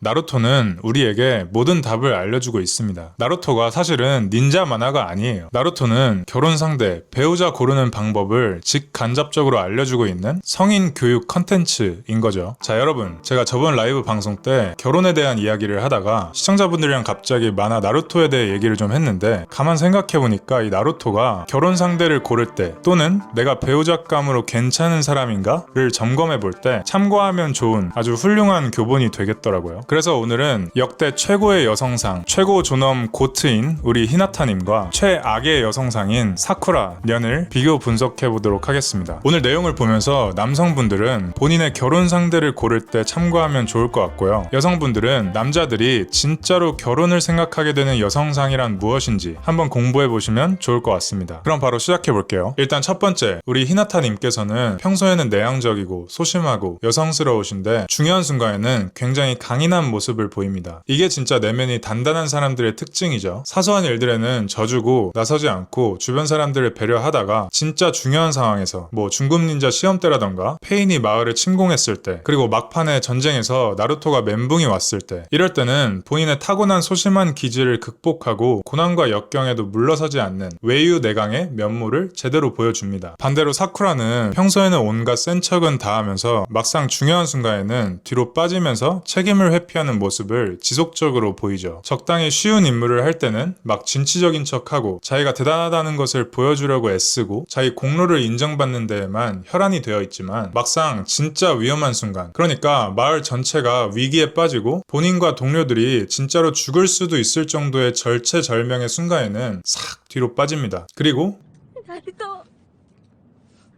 나루토는 우리에게 모든 답을 알려주고 있습니다. 나루토가 사실은 닌자 만화가 아니에요. 나루토는 결혼 상대, 배우자 고르는 방법을 직간접적으로 알려주고 있는 성인 교육 컨텐츠인 거죠. 자, 여러분, 제가 저번 라이브 방송 때 결혼에 대한 이야기를 하다가 시청자분들이랑 갑자기 만화 나루토에 대해 얘기를 좀 했는데, 가만 생각해보니까 이 나루토가 결혼 상대를 고를 때 또는 내가 배우자감으로 괜찮은 사람인가를 점검해볼 때 참고하면 좋은 아주 훌륭한 교본이 되겠더라고요. 그래서 오늘은 역대 최고의 여성상, 최고 존엄 고트인 우리 히나타님과 최악의 여성상인 사쿠라 년을 비교 분석해보도록 하겠습니다. 오늘 내용을 보면서 남성분들은 본인의 결혼 상대를 고를 때 참고하면 좋을 것 같고요. 여성분들은 남자들이 진짜로 결혼을 생각하게 되는 여성상이란 무엇인지 한번 공부해보시면 좋을 것 같습니다. 그럼 바로 시작해볼게요. 일단 첫 번째, 우리 히나타님께서는 평소에는 내향적이고 소심하고 여성스러우신데 중요한 순간에는 굉장히 강인한 모습을 보입니다. 이게 진짜 내면이 단단한 사람들의 특징이죠. 사소한 일들에는 져주고 나서지 않고 주변 사람들을 배려하다가 진짜 중요한 상황에서 뭐 중급 닌자 시험 때라던가 페인이 마을을 침공했을 때, 그리고 막판에 전쟁에서 나루토가 멘붕이 왔을 때, 이럴 때는 본인의 타고난 소심한 기질을 극복하고 고난과 역경에도 물러서지 않는 외유 내강의 면모를 제대로 보여줍니다. 반대로 사쿠라는 평소에는 온갖 센 척은 다 하면서 막상 중요한 순간에는 뒤로 빠지면서 책임을 회피하는 모습을 지속적으로 보이죠. 적당히 쉬운 임무를 할 때는 막 진취적인 척하고 자기가 대단하다는 것을 보여주려고 애쓰고 자기 공로를 인정받는 데에만 혈안이 되어 있지만, 막상 진짜 위험한 순간, 그러니까 마을 전체가 위기에 빠지고 본인과 동료들이 진짜로 죽을 수도 있을 정도의 절체절명의 순간에는 싹 뒤로 빠집니다. 그리고 ナルト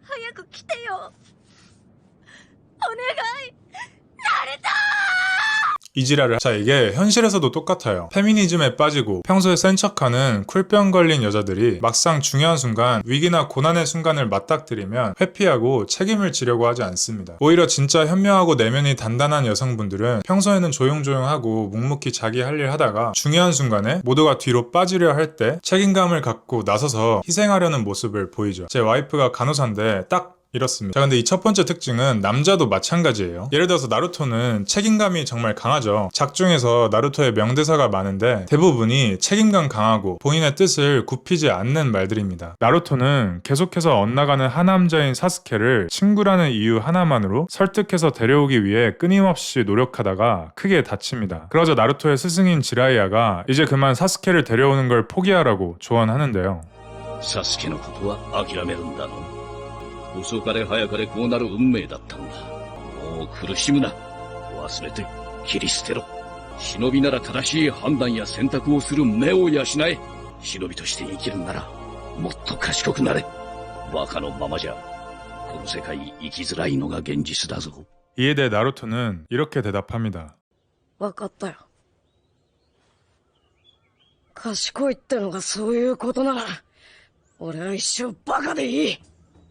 早く来てよお願いナルト 이지라를 자, 이게 현실에서도 똑같아요. 페미니즘에 빠지고 평소에 센 척하는 쿨병 걸린 여자들이 막상 중요한 순간, 위기나 고난의 순간을 맞닥뜨리면 회피하고 책임을 지려고 하지 않습니다. 오히려 진짜 현명하고 내면이 단단한 여성분들은 평소에는 조용조용하고 묵묵히 자기 할 일 하다가 중요한 순간에 모두가 뒤로 빠지려 할 때 책임감을 갖고 나서서 희생하려는 모습을 보이죠. 제 와이프가 간호사인데 딱 이렇습니다. 자, 근데 이 첫 번째 특징은 남자도 마찬가지예요. 예를 들어서 나루토는 책임감이 정말 강하죠. 작중에서 나루토의 명대사가 많은데 대부분이 책임감 강하고 본인의 뜻을 굽히지 않는 말들입니다. 나루토는 계속해서 엇나가는 하남자인 사스케를 친구라는 이유 하나만으로 설득해서 데려오기 위해 끊임없이 노력하다가 크게 다칩니다. 그러자 나루토의 스승인 지라이아가 이제 그만 사스케를 데려오는 걸 포기하라고 조언하는데요. サスケのことは諦めるんだろう。遅かれ早かれこうなる運命だったんだ。もう苦しむな。忘れて切り捨てろ。忍びなら正しい判断や選択をする目を養え。忍びとして生きるならもっと賢くなれ。バカのままじゃこの世界生きづらいのが現実だぞ。 이에 대해 나루토는 이렇게 대답합니다. 分かったよ賢いってのがそういうことなら俺は一生バカでいい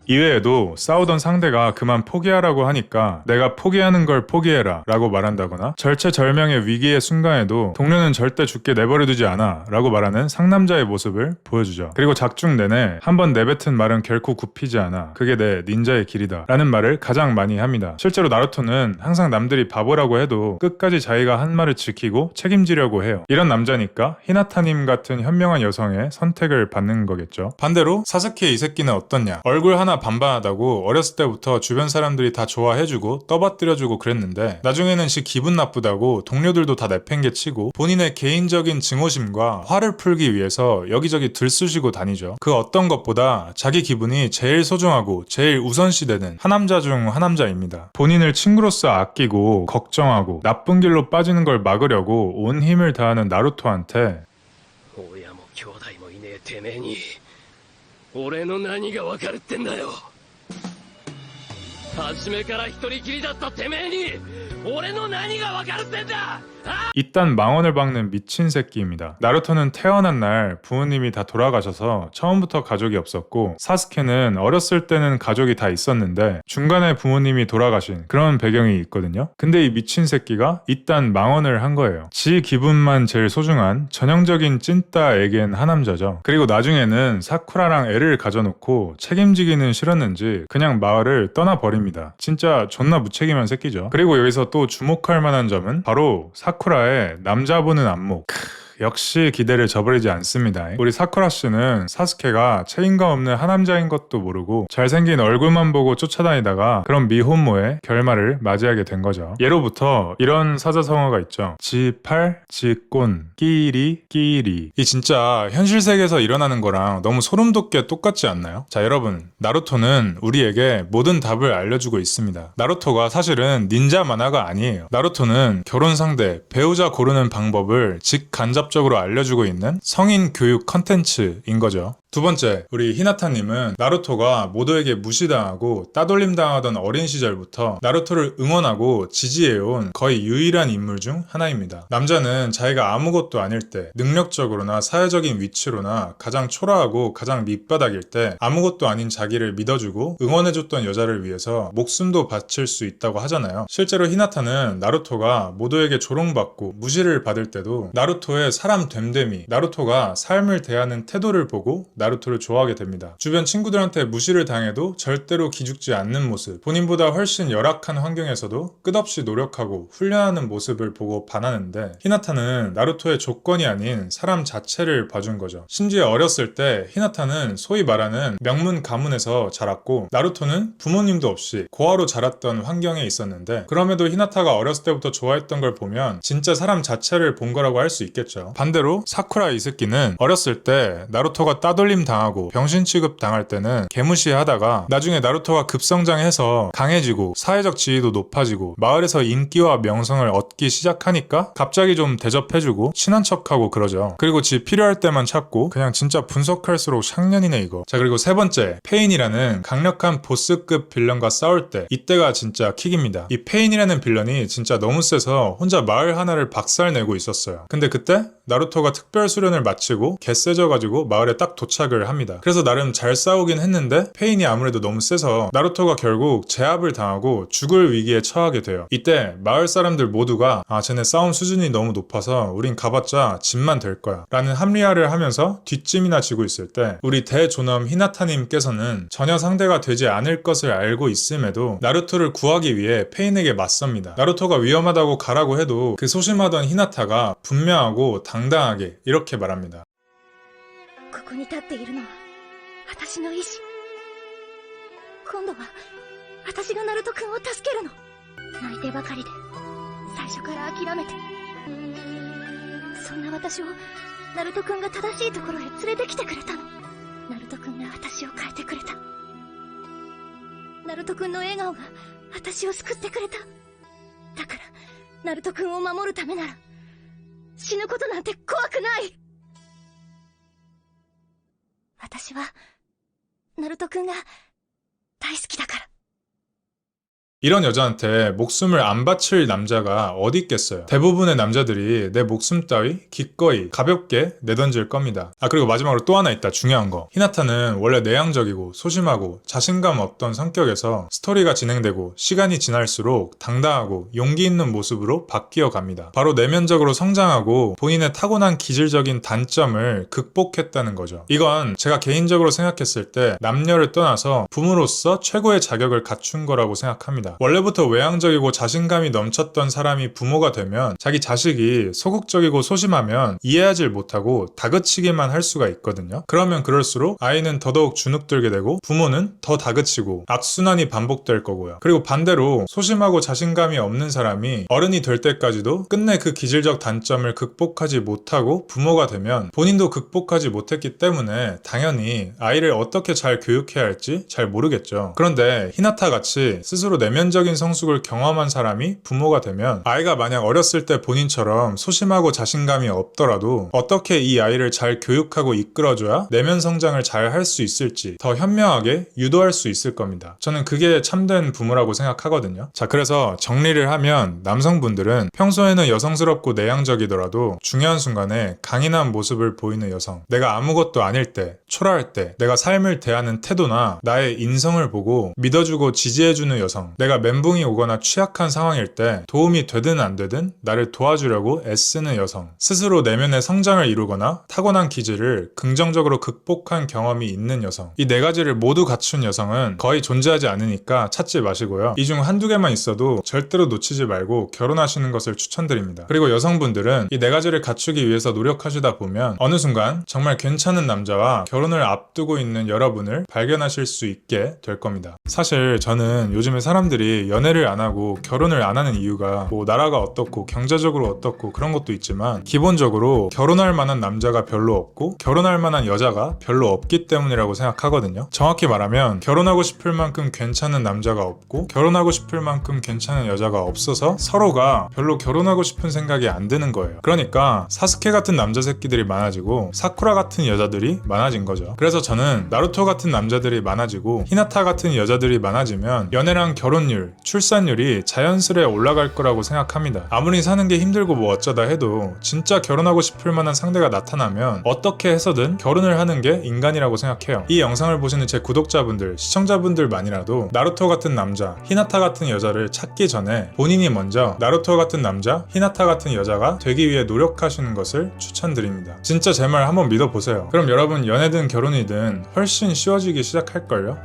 이외에도 싸우던 상대가 그만 포기하라고 하니까 내가 포기하는 걸 포기해라 라고 말한다거나, 절체절명의 위기의 순간에도 동료는 절대 죽게 내버려두지 않아 라고 말하는 상남자의 모습을 보여주죠. 그리고 작중 내내 한번 내뱉은 말은 결코 굽히지 않아, 그게 내 닌자의 길이다 라는 말을 가장 많이 합니다. 실제로 나루토는 항상 남들이 바보라고 해도 끝까지 자기가 한 말을 지키고 책임지려고 해요. 이런 남자니까 히나타님 같은 현명한 여성의 선택을 받는 거겠죠. 반대로 사스케 이 새끼는 어떻냐, 얼굴 하나 반반하다고 어렸을 때부터 주변 사람들이 다 좋아해주고 떠받들여주고 그랬는데 나중에는 기분 나쁘다고 동료들도 다 내팽개치고 본인의 개인적인 증오심과 화를 풀기 위해서 여기저기 들쑤시고 다니죠. 그 어떤 것보다 자기 기분이 제일 소중하고 제일 우선시되는 하남자 중 하남자입니다. 본인을 친구로서 아끼고 걱정하고 나쁜 길로 빠지는 걸 막으려고 온 힘을 다하는 나루토한테 親も兄弟もいねえてめえに俺の何がわかるってんだよ。初めから一人きりだったてめえに俺の何がわかるってんだ。 이딴 망언을 박는 미친 새끼입니다. 나루토는 태어난 날 부모님이 다 돌아가셔서 처음부터 가족이 없었고, 사스케는 어렸을 때는 가족이 다 있었는데 중간에 부모님이 돌아가신 그런 배경이 있거든요. 근데 이 미친 새끼가 이딴 망언을 한 거예요. 지 기분만 제일 소중한 전형적인 찐따에겐 하남자죠. 그리고 나중에는 사쿠라랑 애를 가져놓고 책임지기는 싫었는지 그냥 마을을 떠나버립니다. 진짜 존나 무책임한 새끼죠. 그리고 여기서 또 주목할 만한 점은 바로 사쿠라의 남자 보는 안목. 역시 기대를 저버리지 않습니다. 우리 사쿠라 씨는 사스케가 책임감 없는 하남자인 것도 모르고 잘생긴 얼굴만 보고 쫓아다니다가 그런 미혼모의 결말을 맞이하게 된 거죠. 예로부터 이런 사자성어가 있죠. 지팔, 지꼰, 끼리, 끼리. 이 진짜 현실 세계에서 일어나는 거랑 너무 소름 돋게 똑같지 않나요? 자, 여러분, 나루토는 우리에게 모든 답을 알려주고 있습니다. 나루토가 사실은 닌자 만화가 아니에요. 나루토는 결혼 상대, 배우자 고르는 방법을 직간접적으로 알려주고 있는 성인 교육 컨텐츠인 거죠. 두 번째, 우리 히나타님은 나루토가 모두에게 무시당하고 따돌림 당하던 어린 시절부터 나루토를 응원하고 지지해온 거의 유일한 인물 중 하나입니다. 남자는 자기가 아무것도 아닐 때, 능력적으로나 사회적인 위치로나 가장 초라하고 가장 밑바닥일 때 아무것도 아닌 자기를 믿어주고 응원해줬던 여자를 위해서 목숨도 바칠 수 있다고 하잖아요. 실제로 히나타는 나루토가 모두에게 조롱받고 무시를 받을 때도 나루토의 사람 됨됨이, 나루토가 삶을 대하는 태도를 보고 나루토를 좋아하게 됩니다. 주변 친구들한테 무시를 당해도 절대로 기죽지 않는 모습, 본인보다 훨씬 열악한 환경에서도 끝없이 노력하고 훈련하는 모습을 보고 반하는데 히나타는 나루토의 조건이 아닌 사람 자체를 봐준 거죠. 심지어 어렸을 때 히나타는 소위 말하는 명문 가문에서 자랐고 나루토는 부모님도 없이 고아로 자랐던 환경에 있었는데 그럼에도 히나타가 어렸을 때부터 좋아했던 걸 보면 진짜 사람 자체를 본 거라고 할 수 있겠죠. 반대로 사쿠라 이스키는 어렸을 때 나루토가 따돌림 당하고 병신 취급 당할 때는 개무시하다가 나중에 나루토가 급성장해서 강해지고 사회적 지위도 높아지고 마을에서 인기와 명성을 얻기 시작하니까 갑자기 좀 대접해주고 친한 척하고 그러죠. 그리고 지 필요할 때만 찾고 그냥 진짜 분석할수록 샹년이네 이거. 자, 그리고 세 번째, 페인이라는 강력한 보스급 빌런과 싸울 때 이때가 진짜 킥입니다. 이 페인이라는 빌런이 진짜 너무 세서 혼자 마을 하나를 박살내고 있었어요. 근데 그때 나루토가 특별 수련을 마치고 개세져가지고 마을에 딱 도착을 합니다. 그래서 나름 잘 싸우긴 했는데 페인이 아무래도 너무 세서 나루토가 결국 제압을 당하고 죽을 위기에 처하게 돼요. 이때 마을 사람들 모두가 쟤네 싸움 수준이 너무 높아서 우린 가봤자 짐만 될 거야 라는 합리화를 하면서 뒷짐이나 지고 있을 때 우리 대존엄 히나타님께서는 전혀 상대가 되지 않을 것을 알고 있음에도 나루토를 구하기 위해 페인에게 맞섭니다. 나루토가 위험하다고 가라고 해도 그 소심하던 히나타가 분명하고 당당하게 이렇게 말합니다. ここに立っているのは私の意志。今度は私がナルト君を助けるの。泣いてばかりで最初から諦めて、そんな私をナルト君が正しいところへ連れてきてくれたの。ナルト君が私を変えてくれた。ナルト君の笑顔が私を救ってくれた。だからナルト君を守るためなら死ぬことなんて怖くない。私はナルト君が大好きだから。 이런 여자한테 목숨을 안 바칠 남자가 어디 있겠어요. 대부분의 남자들이 내 목숨 따위 기꺼이 가볍게 내던질 겁니다. 그리고 마지막으로 또 하나 있다. 중요한 거. 히나타는 원래 내향적이고 소심하고 자신감 없던 성격에서 스토리가 진행되고 시간이 지날수록 당당하고 용기 있는 모습으로 바뀌어 갑니다. 바로 내면적으로 성장하고 본인의 타고난 기질적인 단점을 극복했다는 거죠. 이건 제가 개인적으로 생각했을 때 남녀를 떠나서 부모로서 최고의 자격을 갖춘 거라고 생각합니다. 원래부터 외향적이고 자신감이 넘쳤던 사람이 부모가 되면 자기 자식이 소극적이고 소심하면 이해하지 못하고 다그치기만 할 수가 있거든요. 그러면 그럴수록 아이는 더더욱 주눅들게 되고 부모는 더 다그치고 악순환이 반복될 거고요. 그리고 반대로 소심하고 자신감이 없는 사람이 어른이 될 때까지도 끝내 그 기질적 단점을 극복하지 못하고 부모가 되면 본인도 극복하지 못했기 때문에 당연히 아이를 어떻게 잘 교육해야 할지 잘 모르겠죠. 그런데 히나타 같이 스스로 내면적인 성숙을 경험한 사람이 부모가 되면 아이가 만약 어렸을 때 본인처럼 소심하고 자신감이 없더라도 어떻게 이 아이를 잘 교육하고 이끌어줘야 내면 성장을 잘 할 수 있을지 더 현명하게 유도할 수 있을 겁니다. 저는 그게 참된 부모라고 생각하거든요. 자, 그래서 정리를 하면 남성분들은 평소에는 여성스럽고 내향적이더라도 중요한 순간에 강인한 모습을 보이는 여성, 내가 아무것도 아닐 때, 초라할 때 내가 삶을 대하는 태도나 나의 인성을 보고 믿어주고 지지해주는 여성, 내가 내가 멘붕이 오거나 취약한 상황일 때 도움이 되든 안 되든 나를 도와주려고 애쓰는 여성, 스스로 내면의 성장을 이루거나 타고난 기질을 긍정적으로 극복한 경험이 있는 여성, 이 네 가지를 모두 갖춘 여성은 거의 존재하지 않으니까 찾지 마시고요. 이 중 한두 개만 있어도 절대로 놓치지 말고 결혼하시는 것을 추천드립니다. 그리고 여성분들은 이 네 가지를 갖추기 위해서 노력하시다 보면 어느 순간 정말 괜찮은 남자와 결혼을 앞두고 있는 여러분을 발견하실 수 있게 될 겁니다. 사실 저는 요즘에 사람들이 연애를 안 하고 결혼을 안 하는 이유가 뭐 나라가 어떻고 경제적으로 어떻고 그런 것도 있지만 기본적으로 결혼할 만한 남자가 별로 없고 결혼할 만한 여자가 별로 없기 때문이라고 생각하거든요. 정확히 말하면 결혼하고 싶을 만큼 괜찮은 남자가 없고 결혼하고 싶을 만큼 괜찮은 여자가 없어서 서로가 별로 결혼하고 싶은 생각이 안 드는 거예요. 그러니까 사스케 같은 남자 새끼들이 많아지고 사쿠라 같은 여자들이 많아진 거죠. 그래서 저는 나루토 같은 남자들이 많아지고 히나타 같은 여자들이 많아지면 연애랑 결혼율, 출산율이 자연스레 올라갈 거라고 생각합니다. 아무리 사는 게 힘들고 뭐 어쩌다 해도 진짜 결혼하고 싶을 만한 상대가 나타나면 어떻게 해서든 결혼을 하는 게 인간이라고 생각해요. 이 영상을 보시는 제 구독자분들, 시청자분들만이라도 나루토 같은 남자, 히나타 같은 여자를 찾기 전에 본인이 먼저 나루토 같은 남자, 히나타 같은 여자가 되기 위해 노력하시는 것을 추천드립니다. 진짜 제 말 한번 믿어보세요. 그럼 여러분 연애든 결혼이든 훨씬 쉬워지기 시작할걸요?